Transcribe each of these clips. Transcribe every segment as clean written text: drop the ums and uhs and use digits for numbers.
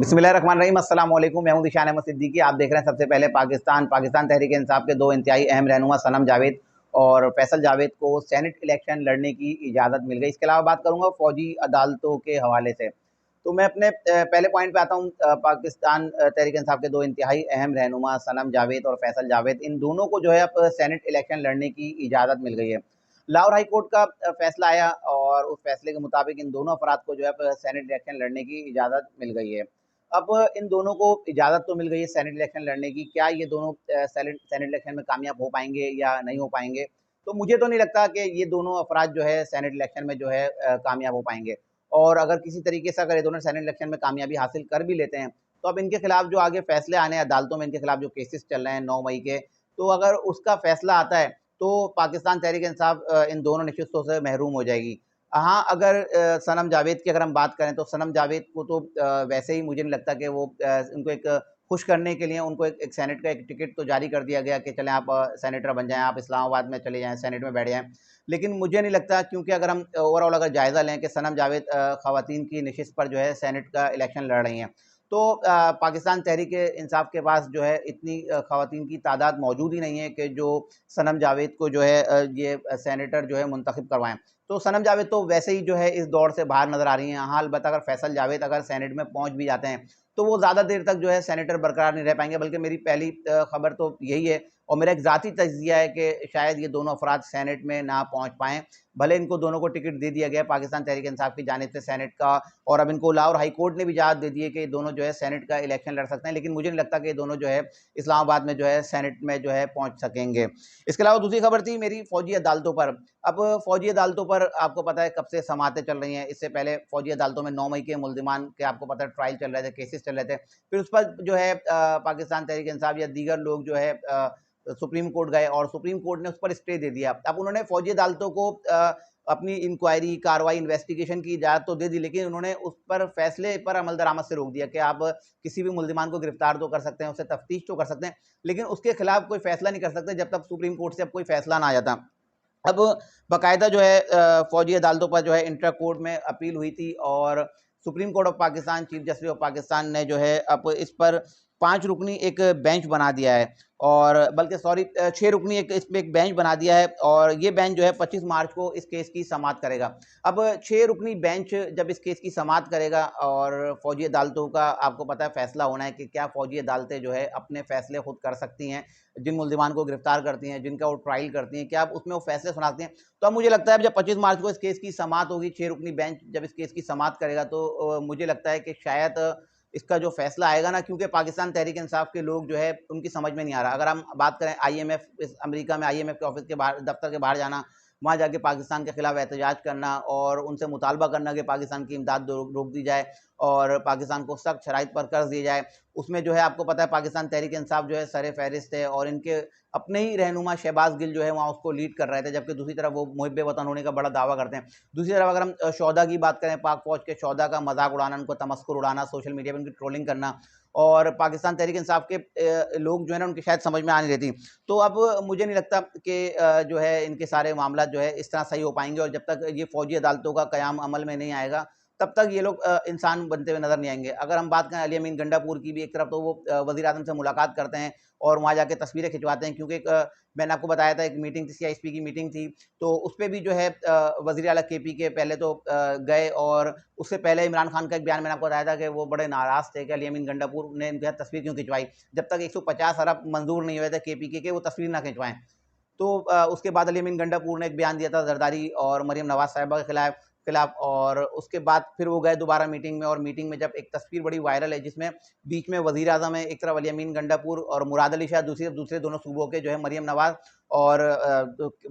बिस्मिल्लाहिर्रहमानिर्रहीम। अस्सलाम वालेकुम। मैं हूं दिशान अहमद सिद्दीकी। आप देख रहे हैं सबसे पहले पाकिस्तान तहरीक इंसाफ के दो इंतहाई अहम रहनुमा सनम जावेद और फैसल जावेद को सेनेट इलेक्शन लड़ने की इजाज़त मिल गई। इसके अलावा बात करूंगा फौजी अदालतों के हवाले से। तो मैं अपने पहले पॉइंट पे आता हूं। पाकिस्तान तहरीक इंसाफ के दो इंतहाई अहम रहनुमा सनम जावेद और फैसल जावेद, इन दोनों को जो है अब सेनेट इलेक्शन लड़ने की इजाज़त मिल गई है। लाहौर हाई कोर्ट का फैसला आया और उस फैसले के मुताबिक इन दोनों अफराद को जो है सेनेट इलेक्शन लड़ने की इजाज़त मिल गई है। अब इन दोनों को इजाज़त तो मिल गई है सेनेट इलेक्शन लड़ने की। क्या ये दोनों सेनेट इलेक्शन में कामयाब हो पाएँगे या नहीं हो पाएँगे? तो मुझे तो नहीं लगता कि ये दोनों अफराद जो है सेनेट इलेक्शन में जो है कामयाब हो पाएँगे। और अगर किसी तरीके से अगर ये दोनों सेनेट इलेक्शन में कामयाबी हासिल कर भी लेते हैं, तो अब इनके खिलाफ जो आगे फैसले आने हैं अदालतों में, इनके खिलाफ जो केसेस चल रहे हैं 9 मई के, तो अगर उसका फैसला आता है, तो पाकिस्तान तहरीक इंसाफ इन दोनों नशिस्तों से महरूम हो जाएगी। हाँ, अगर सनम जावेद की अगर हम बात करें तो सनम जावेद को तो वैसे ही मुझे नहीं लगता कि वो उनको एक खुश करने के लिए उनको एक सेनेट का एक टिकट तो जारी कर दिया गया कि चलें आप सेनेटर बन जाएँ, आप इस्लामाबाद में चले जाएँ, सेनेट में बैठ जाएँ। लेकिन मुझे नहीं लगता, क्योंकि अगर हम ओवरऑल अगर जायज़ा लें कि सनम जावेद ख़वातीन की नशिस्त पर जो है सेनेट का इलेक्शन लड़ रही हैं, तो पाकिस्तान तहरीक इंसाफ के पास जो है इतनी ख़वातीन की तादाद मौजूद ही नहीं है कि जो सनम जावेद को जो है ये सेनेटर जो है मुंतखब करवाएँ। तो सनम जावेद तो वैसे ही जो है इस दौड़ से बाहर नज़र आ रही हैं। हाँ, अलबत्ता अगर फैसल जावेद अगर सेनेट में पहुँच भी जाते हैं, तो वो ज़्यादा देर तक जो है सेनेटर बरकरार नहीं रह पाएँगे। बल्कि मेरी पहली खबर तो यही है और मेरा एक ज़ाती तज्ज़िया है कि शायद ये दोनों अफराद सेनेट में ना पहुँच पाएँ। भले इनको दोनों को टिकट दे दिया गया है पाकिस्तान तहरीक इंसाफ की जानिब से सेनेट का, और अब इनको लाहौर हाई कोर्ट ने भी इजाज़त दे दी है कि ये दोनों जो है सेनेट का इलेक्शन लड़ सकते हैं। लेकिन मुझे नहीं लगता कि ये दोनों जो है इस्लामाबाद में जो है सेनेट में जो है पहुँच सकेंगे। इसके अलावा दूसरी खबर थी मेरी फ़ौजी अदालतों पर। अब फ़ौजी अदालतों पर आपको पता है कब से समाअतें चल रही हैं। इससे पहले फ़ौजी अदालतों में 9 मई के मुल्ज़िमान के आपको पता है ट्रायल चल रहे थे, केसेस चल रहे थे। फिर उस पर जो है पाकिस्तान तहरीक इंसाफ या दीगर लोग जो है सुप्रीम कोर्ट गए और सुप्रीम कोर्ट ने उस पर स्टे दे दिया। अब उन्होंने फ़ौजी अदालतों को अपनी इंक्वायरी, कार्रवाई, इन्वेस्टिगेशन की इजाज़त तो दे दी, लेकिन उन्होंने उस पर फैसले पर अमल दरामद से रोक दिया कि आप किसी भी मुल्ज़िमान को गिरफ्तार तो कर सकते हैं, उससे तफ्तीश तो कर सकते हैं, लेकिन उसके खिलाफ कोई फैसला नहीं कर सकते जब तक सुप्रीम कोर्ट से अब कोई फैसला ना आ जाता। अब बाकायदा जो है फ़ौजी अदालतों पर जो है इंटर कोर्ट में अपील हुई थी और supreme court of Pakistan, chief justice of Pakistan ने जो है अब इस पर 5 रुकनी एक बेंच बना दिया है, और बल्कि सॉरी 6 रुकनी एक इस पे एक बेंच बना दिया है, और ये बेंच जो है 25 मार्च को इस केस की समाअत करेगा। अब 6 रुकनी बेंच जब इस केस की समाअत करेगा और फ़ौजी अदालतों का आपको पता है फैसला होना है कि क्या फ़ौजी अदालतें जो है अपने फैसले खुद कर सकती हैं, जिन मुल्ज़िमान को गिरफ्तार करती हैं, जिनका वो ट्रायल करती हैं, क्या आप उसमें वो फैसले सुनाती हैं? तो अब मुझे लगता है जब 25 मार्च को इस केस की समाअत होगी, 6 रुकनी बेंच जब इस केस की समाअत करेगा, तो मुझे लगता है कि शायद इसका जो फैसला आएगा ना, क्योंकि पाकिस्तान तहरीक इंसाफ के लोग जो है उनकी समझ में नहीं आ रहा। अगर हम बात करें आईएमएफ, इस अमेरिका में आईएमएफ के ऑफिस के बाहर, दफ्तर के बाहर जाना, वहाँ जाके पाकिस्तान के खिलाफ एहतजाज करना और उनसे मुतालबा करना कि पाकिस्तान की इमदाद रोक दी जाए और पाकिस्तान को सख्त शराइत पर कर्ज दिया जाए, उसमें जो है आपको पता है पाकिस्तान तहरीक इंसाफ जो है सर फहरिस्त है और इनके अपने ही रहनुमा शहबाज गिल जो है वहाँ उसको लीड कर रहे थे, जबकि दूसरी तरफ वो मुहिब वतन होने का बड़ा दावा करते हैं। दूसरी तरफ अगर हम शौदा की बात करें, पाक फौज के शौदा का मजाक उड़ाना, उनको तमस्कुर उड़ाना, सोशल मीडिया पर उनकी ट्रोलिंग करना, और पाकिस्तान तहरीक इंसाफ के लोग जो है ना उनकी शायद समझ में आ नहीं रहती। तो अब मुझे नहीं लगता कि जो है इनके सारे मामला जो है इस तरह सही हो पाएंगे, और जब तक ये फौजी अदालतों का क़याम अमल में नहीं आएगा, तब तक ये लोग इंसान बनते हुए नज़र नहीं आएंगे। अगर हम बात करें अली अमीन गंडापुर की भी, एक तरफ तो वो वज़ीर आज़म से मुलाकात करते हैं और वहाँ जाके तस्वीरें खिंचवाते हैं, क्योंकि मैंने आपको बताया था एक मीटिंग थी, सीआईएसपी की मीटिंग थी, तो उस पे भी जो है वज़ीर आला केपी के पहले तो गए, और उससे पहले इमरान खान का एक बयान मैंने आपको बताया था कि वो बड़े नाराज़ थे कि अली अमीन गंडापुर ने इनके साथ तस्वीर क्यों खिंचवाई, जब तक 150 अरब मंजूर नहीं हुए थे केपी के वो तस्वीर ना खिंचवाएं। तो उसके बाद अली अमीन गंडापुर ने एक बयान दिया था जरदारी और मरीम नवाज साहिबा के खिलाफ, और उसके बाद फिर वो गए दोबारा मीटिंग में, और मीटिंग में जब एक तस्वीर बड़ी वायरल है जिसमें बीच में वज़ीर आज़म है, एक तरफ अली अमीन गंडापुर और मुराद अली शाह, दूसरे दोनों सूबों के जो है मरीम नवाज और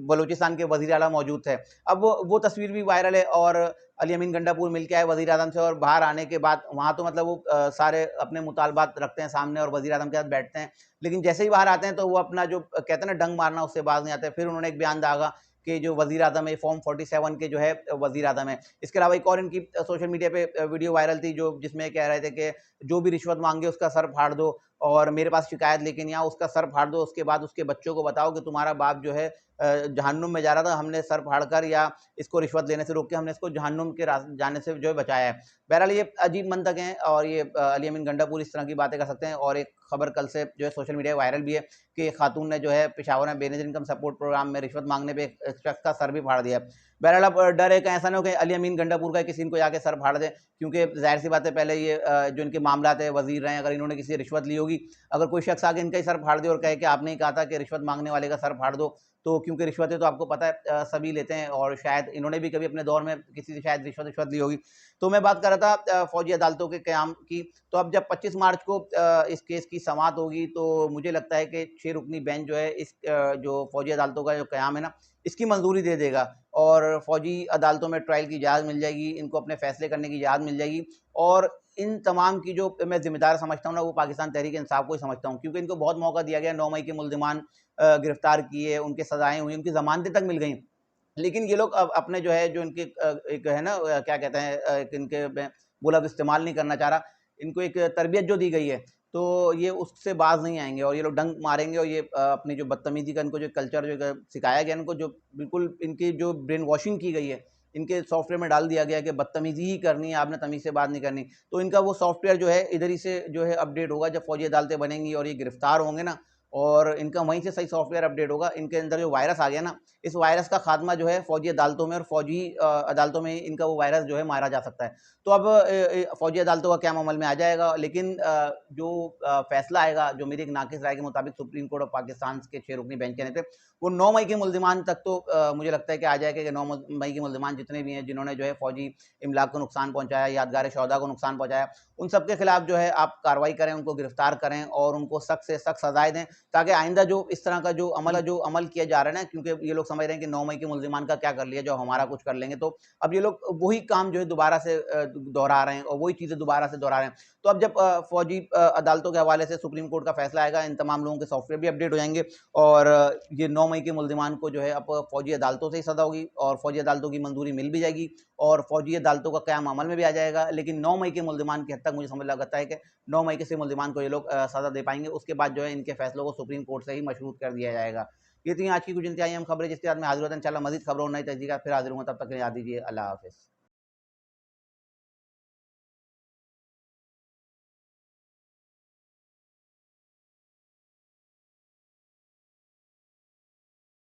बलूचिस्तान के वज़ीर आला मौजूद थे। अब वो तस्वीर भी वायरल है, और अली अमीन गंडापुर मिल के आए वज़ीर आज़म से, और बाहर आने के बाद वहाँ तो मतलब वो सारे अपने मुतालबात रखते हैं सामने और वज़ीर आज़म के साथ बैठते हैं, लेकिन जैसे ही बाहर आते हैं तो वो अपना जो कहते हैं ना डंग मारना, उससे बाज नहीं आते। फिर उन्होंने एक बयान दागा कि जो वज़ीर आज़म है फॉर्म 47 के जो है वज़ीर आज़म है। इसके अलावा एक और इनकी सोशल मीडिया पे वीडियो वायरल थी जो जिसमें कह रहे थे कि जो भी रिश्वत मांगे उसका सर फाड़ दो, और मेरे पास शिकायत लेके नहीं आओ, उसका सर फाड़ दो, उसके बाद उसके बच्चों को बताओ कि तुम्हारा बाप जो है जहन्नुम में जा रहा था, हमने सर फाड़कर या इसको रिश्वत लेने से रोक के हमने इसको जहन्नुम के जाने से जो है बचाया है। बहरहाल ये अजीब मंतक हैं और ये अली अमीन गंडापुर इस तरह की बातें कर सकते हैं। और एक खबर कल से जो है सोशल मीडिया वायरल भी है कि एक खातून ने जो है पेशावर में बेनज़ीर इनकम सपोर्ट प्रोग्राम में रिश्वत मांगने पे एक शख्स का सर भी फाड़ दिया। बहरहाल अब डर है कि ऐसा ना हो कि अली अमीन गंडापुर का किसी को जाके सर फाड़ दे, क्योंकि ज़ाहिर सी बात है पहले ये जो इनके मामलात है वज़ीर रहे हैं, अगर इन्होंने किसी रिश्वत ली होगी, अगर कोई शख्स आके इनका ही सर फाड़ दे और कहे कि आपने ही कहा था कि रिश्वत मांगने वाले का सर फाड़ दो, तो क्योंकि रिश्वतें तो आपको पता है सभी लेते हैं और शायद इन्होंने भी कभी अपने दौर में किसी से शायद रिश्वत ली होगी। तो मैं बात कर रहा था फौजी अदालतों के क़याम की। तो अब जब 25 मार्च को इस केस की समाअत होगी, तो मुझे लगता है कि 6 रुकनी बेंच जो है इस जो फौजी अदालतों का जो क़याम है ना, इसकी मंजूरी दे देगा और फौजी अदालतों में ट्रायल की इजाज़त मिल जाएगी, इनको अपने फैसले करने की इजाज़त मिल जाएगी। और इन तमाम की जो मैं ज़िम्मेदार समझता हूँ ना, वो पाकिस्तान तहरीक-ए-इंसाफ को ही समझता हूँ, क्योंकि इनको बहुत मौका दिया गया। 9 मई के मुल्ज़िमान गिरफ्तार किए, उनकी सज़ाएँ हुई, उनकी ज़मानतें तक मिल गई। लेकिन ये लोग अब अपने जो है जो इनके एक है ना क्या कहते हैं एक इनके मैं बोला अब इस्तेमाल नहीं करना चाह रहा, इनको एक तरबियत जो दी गई है, तो ये उससे बाज़ नहीं आएँगे और ये लोग डंक मारेंगे और ये अपनी जो बदतमीज़ी का इनको जो कल्चर जो सिखाया गया, इनको जो बिल्कुल इनकी जो ब्रेन वॉशिंग की गई है, इनके सॉफ्टवेयर में डाल दिया गया है कि बदतमीज़ी ही करनी है, आपने तमीज़ से बात नहीं करनी। तो इनका वो सॉफ्टवेयर जो है इधर ही से जो है अपडेट होगा, जब फौजी अदालतें बनेंगी और ये गिरफ्तार होंगे ना, और इनका वहीं से सही सॉफ्टवेयर अपडेट होगा। इनके अंदर जो वायरस आ गया ना, इस वायरस का खात्मा जो है फौजी अदालतों में और फौजी अदालतों में इनका वो वायरस जो है मारा जा सकता है। तो अब फौजी अदालतों का क़याम अमल में आ जाएगा, लेकिन जो फैसला आएगा, जो मेरी एक नाक़िस राय के मुताबिक सुप्रीम कोर्ट ऑफ पाकिस्तान के 6 रुकनी बेंच कहने थे, वो 9 मई के मुल्ज़िमान तक तो मुझे लगता है कि आ जाएगा कि 9 मई के मुल्ज़िमान जितने भी हैं, जिन्होंने जो है फौजी इमलाक को नुकसान पहुँचाया, यादगार शोहदा को नुकसान पहुँचाया, उन सब के खिलाफ जो है आप कार्रवाई करें, उनको गिरफ्तार करें और उनको सख्त से सख्त सज़ाएँ दें, ताकि आइंदा जो इस तरह का जो अमल किया जा रहा है ना, क्योंकि ये लोग समझ रहे हैं कि 9 मई के मुल्ज़िमान का क्या कर लिया, जो हमारा कुछ कर लेंगे, तो अब ये लोग वही काम जो है दोबारा से दोहरा रहे हैं और वही चीज़ें दोबारा से दोहरा रहे हैं। तो अब जब फौजी अदालतों के हवाले से सुप्रीम कोर्ट का फैसला आएगा, इन तमाम लोगों के सॉफ्टवेयर भी अपडेट हो जाएँगे और ये 9 मई के मुल्ज़िमान को जो है अब फौजी अदालतों से ही सज़ा होगी और फौजी अदालतों की मंजूरी मिल भी जाएगी और फौजी अदालतों का क़याम अमल में भी आ जाएगा। लेकिन 9 मई के मुल्ज़िमान की हद तक मुझे समझ लगता है कि 9 मई के से मुल्ज़िमान को ये लोग सज़ा दे पाएँगे। उसके बाद जो है इनके फैसलों को सुप्रीम कोर्ट से ही मशरूत कर दिया जाएगा। ये थी आज की कुछ इंतहाई अहम खबरें, जिसके बाद मैं हाज़िर होता हूँ। इंशाअल्लाह मज़ीद खबरों और नई तहज़ीक़ात फिर हाज़िर होऊँगा, तब तक के लिए इजाज़त दीजिए। अल्लाह हाफ़िज़।